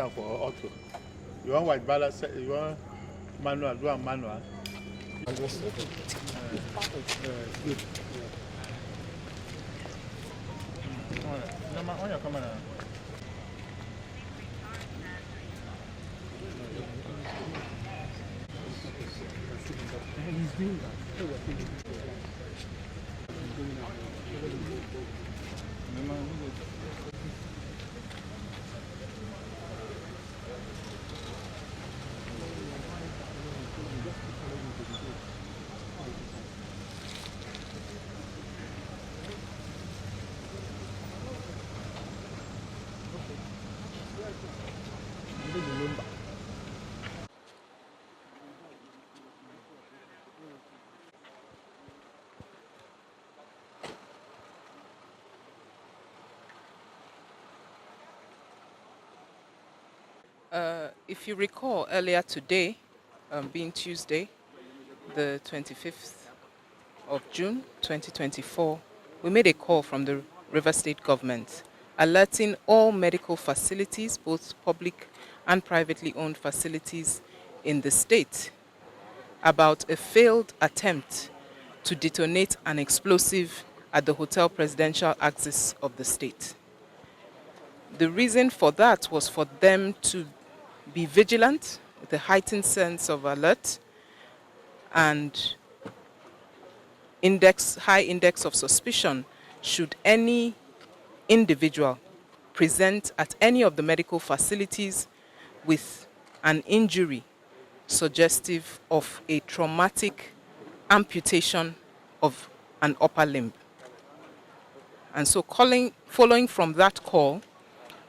For auto. You want white balance, you want manual, do a manual. Understood. Good. On your camera. He's doing that. If you recall, earlier today, being Tuesday, the 25th of June 2024, we made a call from the River State government alerting all medical facilities, both public and privately owned facilities in the state, about a failed attempt to detonate an explosive at the Hotel Presidential axis of the state. The reason for that was for them to be vigilant with a heightened sense of alert and high index of suspicion should any individual present at any of the medical facilities with an injury suggestive of a traumatic amputation of an upper limb. And so following from that call,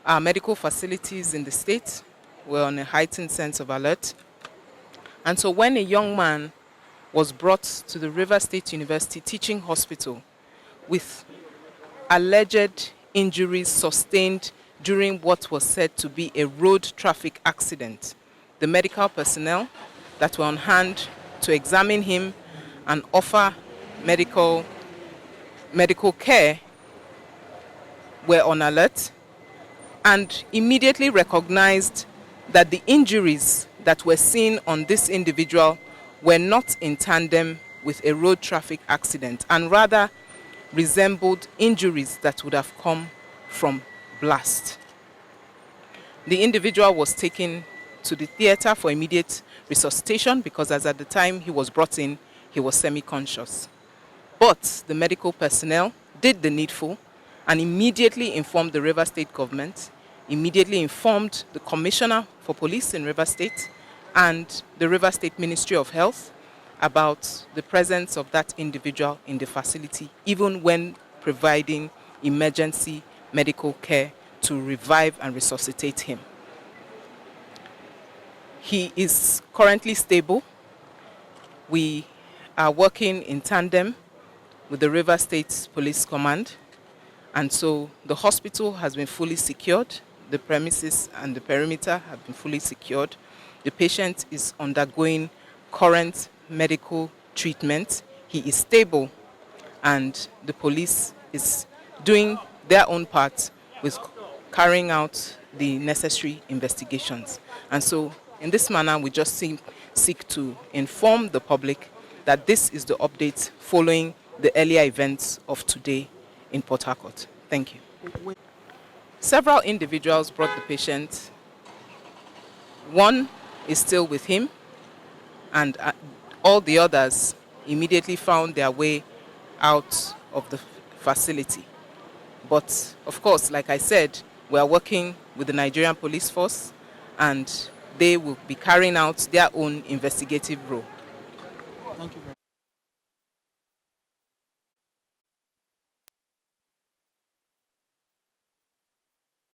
our medical facilities in the state were on a heightened sense of alert. And so when a young man was brought to the River State University Teaching Hospital with alleged injuries sustained during what was said to be a road traffic accident, the medical personnel that were on hand to examine him and offer medical care were on alert and immediately recognized that the injuries that were seen on this individual were not in tandem with a road traffic accident and rather resembled injuries that would have come from blast. The individual was taken to the theater for immediate resuscitation because as at the time he was brought in, he was semi-conscious. But the medical personnel did the needful and immediately informed the River State government, immediately informed the Commissioner for Police in River State and the River State Ministry of Health about the presence of that individual in the facility, even when providing emergency medical care to revive and resuscitate him. He is currently stable. We are working in tandem with the River State Police Command, and so the hospital has been fully secured. The premises and the perimeter have been fully secured. The patient is undergoing current medical treatment. He is stable, and the police is doing their own part with carrying out the necessary investigations. And so in this manner, we just seek to inform the public that this is the update following the earlier events of today in Port Harcourt. Thank you. Several individuals brought the patient. One is still with him, and all the others immediately found their way out of the facility. But of course, like I said, we are working with the Nigerian police force and they will be carrying out their own investigative role. Thank you very much.